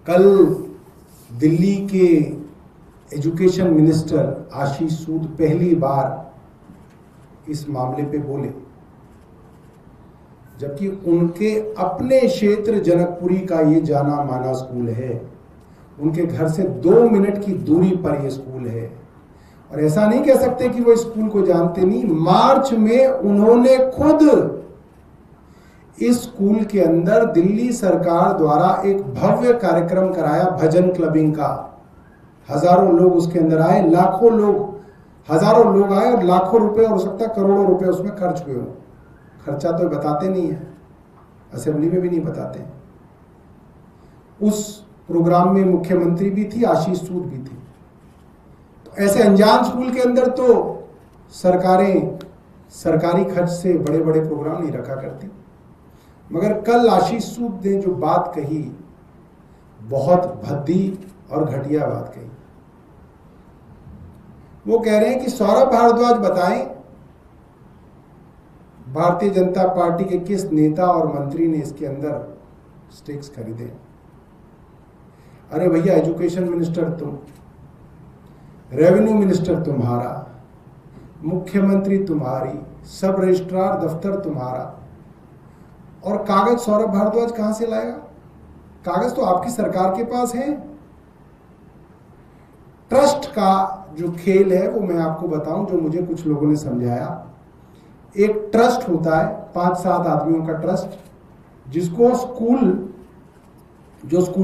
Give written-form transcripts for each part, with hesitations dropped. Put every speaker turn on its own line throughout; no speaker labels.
कल दिल्ली के education minister आशीष सूद पहली बार इस मामले पे बोले, जबकि उनके अपने क्षेत्र जनकपुरी का ये जाना माना स्कूल है, उनके घर से 2 मिनट की दूरी पर ये स्कूल है। और ऐसा नहीं कह सकते कि वो स्कूल को जानते नहीं। मार्च में उन्होंने खुद इस स्कूल के अंदर दिल्ली सरकार द्वारा एक भव्य कार्यक्रम कराया, भजन क्लबिंग का। हजारों लोग उसके अंदर आए, लाखों लोग, हजारों लोग आए और लाखों रुपए और हो सकता करोड़ों रुपए उसमें खर्च हुए हो। खर्चा तो बताते नहीं है, असेंबली में भी नहीं बताते। उस प्रोग्राम में मुख्यमंत्री भी थी, आशीष सूद भी थी। तो ऐसे अनजान स्कूल के अंदर तो सरकारें सरकारी खर्च से बड़े बड़े प्रोग्राम नहीं रखा करती। मगर कल आशीष सूद ने जो बात कही, बहुत भद्दी और घटिया बात कही। वो कह रहे हैं कि सौरभ भारद्वाज बताएं भारतीय जनता पार्टी के किस नेता और मंत्री ने इसके अंदर स्टेक्स खरीदे। अरे भैया, एजुकेशन मिनिस्टर तुम, रेवेन्यू मिनिस्टर तुम्हारा, मुख्यमंत्री तुम्हारी, सब रजिस्ट्रार दफ्तर तुम्हारा, और कागज सौरभ भारद्वाज कहां से लाएगा? कागज तो आपकी सरकार के पास है। ट्रस्ट का जो खेल है वो मैं आपको बताऊं, जो मुझे कुछ लोगों ने समझाया। एक ट्रस्ट होता है, 5-7 आदमियों का ट्रस्ट, जिसको स्कूल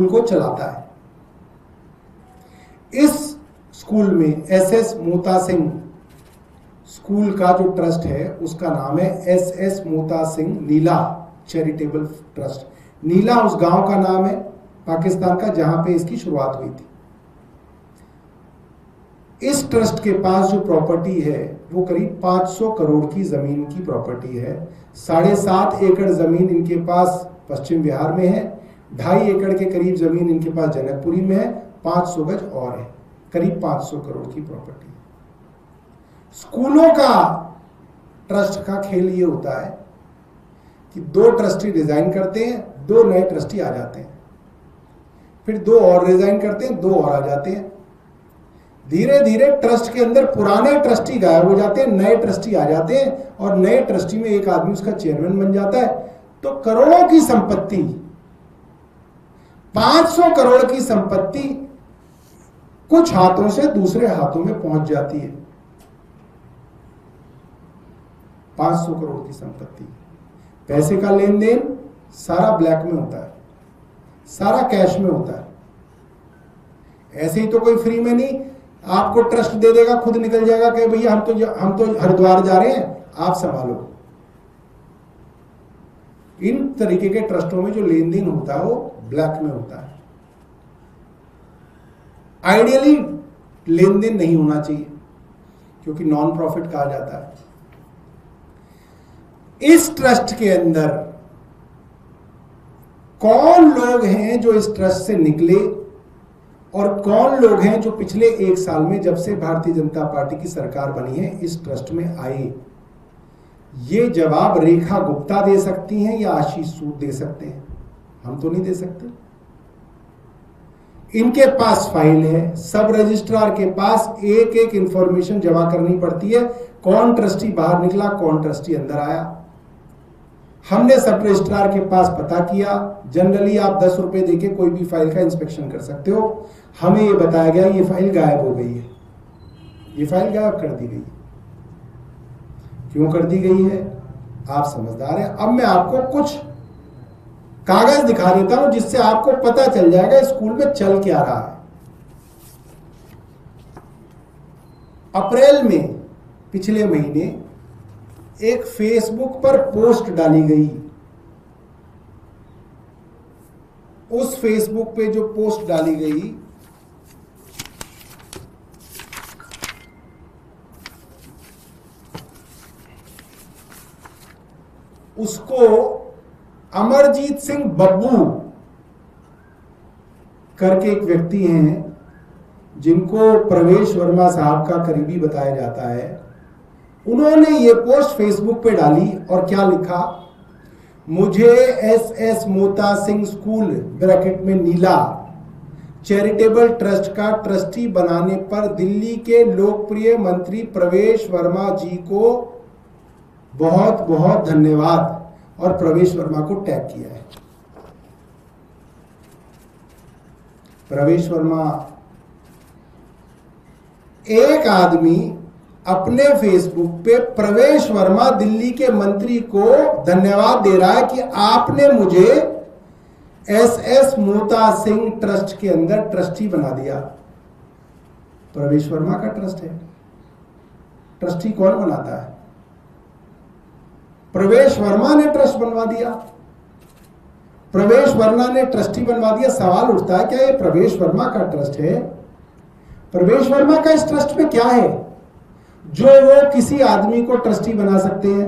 को चलाता है। इस स्कूल में SS मोता सिंह स्कूल का जो ट्रस्ट है उसका नाम है SS मोता सिंह नीला चैरिटेबल ट्रस्ट। नीला उस गांव का नाम है पाकिस्तान का जहां पे इसकी शुरुआत हुई थी। इस ट्रस्ट के पास जो प्रॉपर्टी है वो करीब 500 करोड़ की जमीन की प्रॉपर्टी है। 7.5 एकड़ जमीन इनके पास पश्चिम बिहार में है, 2.5 एकड़ के करीब जमीन इनके पास जनकपुरी में है, 500 गज और है, करीब 500 करोड़ की प्रॉपर्टी। स्कूलों का ट्रस्ट का खेल ये होता है कि 2 ट्रस्टी रिजाइन करते हैं, 2 नए ट्रस्टी आ जाते हैं, फिर 2 और रिजाइन करते हैं, 2 और आ जाते हैं। धीरे धीरे ट्रस्ट के अंदर पुराने ट्रस्टी गायब हो जाते हैं, नए ट्रस्टी आ जाते हैं, और नए ट्रस्टी में एक आदमी उसका चेयरमैन बन जाता है। तो करोड़ों की संपत्ति, 500 करोड़ की संपत्ति कुछ हाथों से दूसरे हाथों में पहुंच जाती है। 500 करोड़ की संपत्ति, पैसे का लेन देन सारा ब्लैक में होता है, सारा कैश में होता है। ऐसे ही तो कोई फ्री में नहीं आपको ट्रस्ट दे देगा, खुद निकल जाएगा कि भैया हम तो हरिद्वार जा रहे हैं, आप संभालो। इन तरीके के ट्रस्टों में जो लेन देन होता है वो ब्लैक में होता है। आइडियली लेन देन नहीं होना चाहिए क्योंकि नॉन प्रॉफिट कहा जाता है। इस ट्रस्ट के अंदर कौन लोग हैं जो इस ट्रस्ट से निकले और कौन लोग हैं जो पिछले 1 साल में, जब से भारतीय जनता पार्टी की सरकार बनी है, इस ट्रस्ट में आए? ये जवाब रेखा गुप्ता दे सकती हैं या आशीष सूद दे सकते हैं, हम तो नहीं दे सकते। इनके पास फाइल है, सब रजिस्ट्रार के पास एक एक इंफॉर्मेशन जमा करनी पड़ती है, कौन ट्रस्टी बाहर निकला, कौन ट्रस्टी अंदर आया। हमने सब रजिस्ट्रार के पास पता किया। जनरली आप 10 रुपए देके कोई भी फाइल का इंस्पेक्शन कर सकते हो। हमें ये बताया गया ये फाइल गायब हो गई है, ये फाइल गायब कर दी गई। क्यों कर दी गई है? आप समझदार हैं। अब मैं आपको कुछ कागज दिखा देता हूं जिससे आपको पता चल जाएगा स्कूल में चल क्या रहा है। अप्रैल में, पिछले महीने, एक फेसबुक पर पोस्ट डाली गई। उस फेसबुक पे जो पोस्ट डाली गई उसको अमरजीत सिंह बब्बू करके एक व्यक्ति हैं जिनको प्रवेश वर्मा साहब का करीबी बताया जाता है, उन्होंने ये पोस्ट फेसबुक पे डाली और क्या लिखा, मुझे SS Mota Singh school bracket में नीला चैरिटेबल ट्रस्ट का ट्रस्टी बनाने पर दिल्ली के लोकप्रिय मंत्री प्रवेश वर्मा जी को बहुत बहुत धन्यवाद और प्रवेश वर्मा को टैग किया है। प्रवेश वर्मा, एक आदमी अपने फेसबुक पे प्रवेश वर्मा दिल्ली के मंत्री को धन्यवाद दे रहा है कि आपने मुझे एस मोता सिंह ट्रस्ट के अंदर ट्रस्टी बना दिया। प्रवेश वर्मा का ट्रस्ट है, ट्रस्टी कौन बनाता है? प्रवेश वर्मा ने ट्रस्ट बनवा दिया, प्रवेश वर्मा ने ट्रस्टी बनवा दिया। सवाल उठता है, क्या ये प्रवेश वर्मा का ट्रस्ट है? प्रवेश वर्मा का इस ट्रस्ट में क्या है जो वो किसी आदमी को ट्रस्टी बना सकते हैं?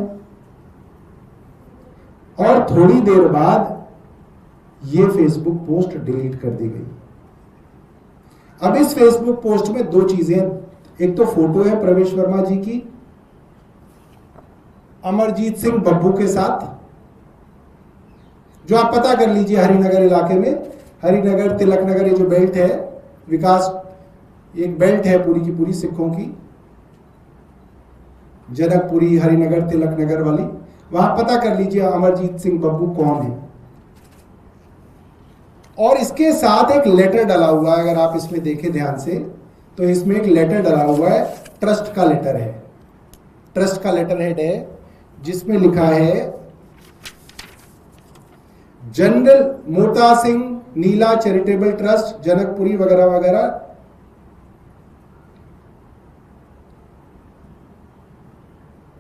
और थोड़ी देर बाद ये फेसबुक पोस्ट डिलीट कर दी गई। अब इस फेसबुक पोस्ट में दो चीजें, एक तो फोटो है प्रवेश वर्मा जी की अमरजीत सिंह बब्बू के साथ, जो आप पता कर लीजिए हरिनगर इलाके में, हरिनगर तिलक नगर, ये जो बेल्ट है विकास, एक बेल्ट है पूरी की पूरी सिखों की, जनकपुरी हरिनगर तिलक नगर वाली, वहां पता कर लीजिए अमरजीत सिंह बब्बू कौन है। और इसके साथ एक लेटर डला हुआ है, अगर आप इसमें देखें ध्यान से तो इसमें एक लेटर डला हुआ है, ट्रस्ट का लेटर है, ट्रस्ट का लेटर हेड है जिसमें लिखा है जनरल मोता सिंह नीला चैरिटेबल ट्रस्ट जनकपुरी वगैरह वगैरह।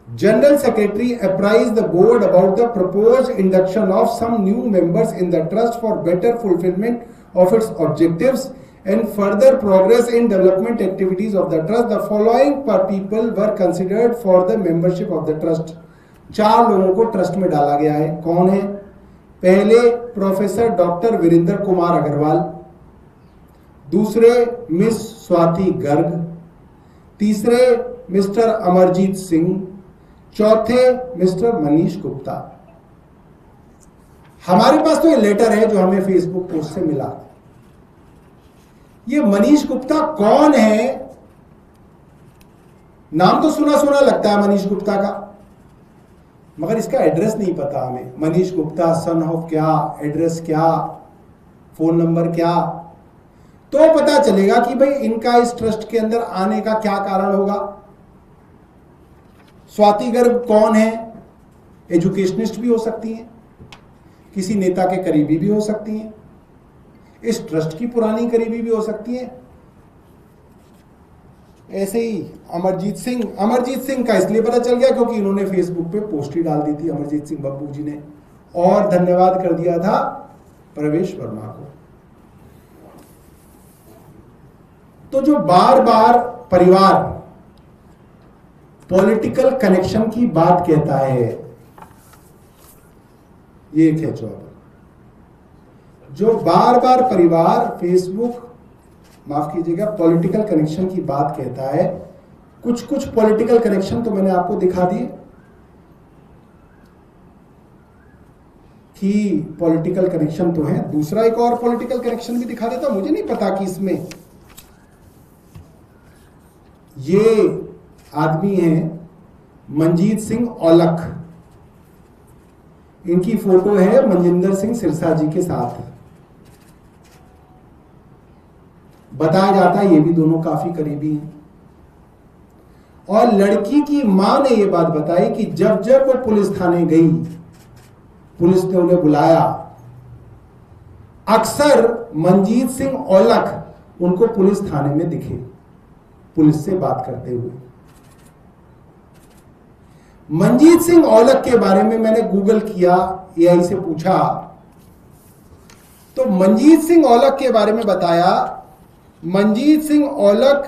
General Secretary apprised the board about the proposed induction of some new members in the trust for better fulfillment of its objectives and further progress in development activities of the trust. The following people were considered for the membership of the trust. 4 लोगों को trust में डाला गया है। कौन है? पहले professor doctor Virendra Kumar Agarwal, दूसरे मिस स्वाति गर्ग, तीसरे मिस्टर अमरजीत सिंह, चौथे मिस्टर मनीष गुप्ता। हमारे पास तो ये लेटर है जो हमें फेसबुक पोस्ट से मिला। ये मनीष गुप्ता कौन है? नाम तो सुना सुना लगता है मनीष गुप्ता का, मगर इसका एड्रेस नहीं पता हमें। मनीष गुप्ता सन ऑफ क्या, एड्रेस क्या, फोन नंबर क्या, तो पता चलेगा कि भाई इनका इस ट्रस्ट के अंदर आने का क्या कारण होगा। स्वाति गर्ग कौन है? एजुकेशनिस्ट भी हो सकती हैं, किसी नेता के करीबी भी हो सकती हैं, इस ट्रस्ट की पुरानी करीबी भी हो सकती हैं। ऐसे ही अमरजीत सिंह का इसलिए पता चल गया क्योंकि इन्होंने फेसबुक पे पोस्ट ही डाल दी थी अमरजीत सिंह बब्बू जी ने, और धन्यवाद कर दिया था प्रवेश वर्मा को। तो जो बार बार परिवार पॉलिटिकल कनेक्शन की बात कहता है, ये एक है जो बार बार परिवार फेसबुक, माफ कीजिएगा, पॉलिटिकल कनेक्शन की बात कहता है। कुछ पॉलिटिकल कनेक्शन तो मैंने आपको दिखा दिए कि पॉलिटिकल कनेक्शन तो है। दूसरा एक और पॉलिटिकल कनेक्शन भी दिखा देता, मुझे नहीं पता कि इसमें ये आदमी हैं मंजीत सिंह औलख, इनकी फोटो है मनजिंदर सिंह सिरसा जी के साथ। बताया जाता है ये भी दोनों काफी करीबी हैं। और लड़की की मां ने ये बात बताई कि जब जब वो पुलिस थाने गई, पुलिस ने उन्हें बुलाया, अक्सर मंजीत सिंह औलख उनको पुलिस थाने में दिखे पुलिस से बात करते हुए। मंजीत सिंह औलख के बारे में मैंने गूगल किया, एआई से पूछा, तो मंजीत सिंह औलख के बारे में बताया, Manjeet Singh Aulakh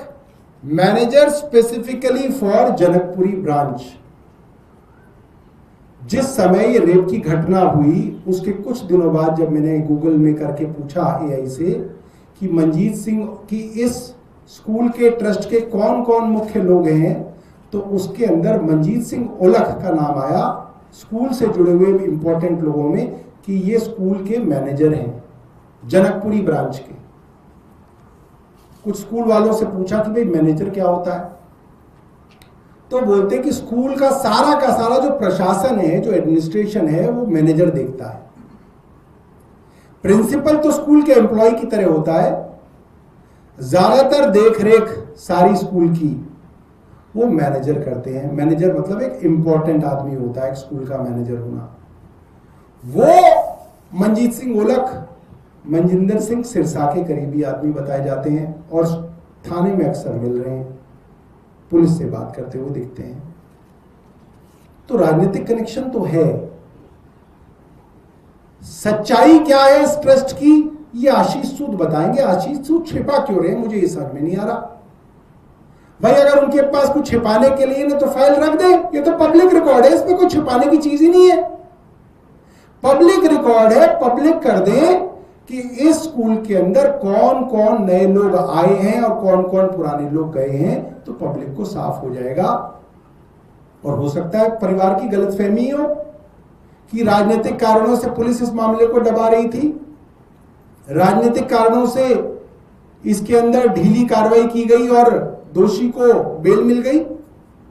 manager specifically for Janakpuri branch. जिस समय ये रेप की घटना हुई उसके कुछ दिनों बाद जब मैंने गूगल में करके पूछा एआई से कि मंजीत सिंह की इस स्कूल के ट्रस्ट के कौन कौन मुख्य लोग हैं, तो उसके अंदर मंजीत सिंह औलख का नाम आया स्कूल से जुड़े हुए इंपॉर्टेंट लोगों में कि ये स्कूल के मैनेजर हैं जनकपुरी ब्रांच के। कुछ स्कूल वालों से पूछा कि भाई मैनेजर क्या होता है, तो बोलते कि स्कूल का सारा जो प्रशासन है, जो एडमिनिस्ट्रेशन है, वो मैनेजर देखता है। प्रिंसिपल तो स्कूल के एम्प्लॉय की तरह होता है, ज्यादातर देखरेख सारी स्कूल की वो मैनेजर करते हैं। मैनेजर मतलब एक इंपॉर्टेंट आदमी होता है, एक स्कूल का मैनेजर होना। वो मनजीत सिंह ओलख, मनजिंदर सिंह सिरसा के करीबी आदमी बताए जाते हैं और थाने में अक्सर मिल रहे हैं, पुलिस से बात करते हुए दिखते हैं। तो राजनीतिक कनेक्शन तो है। सच्चाई क्या है इस ट्रस्ट की, ये आशीष सूद बताएंगे। आशीष सूद छिपा क्यों रहे, मुझे ये समझ में नहीं आ रहा। भाई अगर उनके पास कुछ छिपाने के लिए ना तो फाइल रख दे, ये तो पब्लिक रिकॉर्ड है, इसमें कोई छिपाने की चीज ही नहीं है। पब्लिक रिकॉर्ड है, पब्लिक कर दे कि इस स्कूल के अंदर कौन कौन नए लोग आए हैं और कौन कौन पुराने लोग गए हैं, तो पब्लिक को साफ हो जाएगा। और हो सकता है परिवार की गलतफहमी हो कि राजनीतिक कारणों से पुलिस इस मामले को दबा रही थी, राजनीतिक कारणों से इसके अंदर ढीली कार्रवाई की गई और दोषी को बेल मिल गई।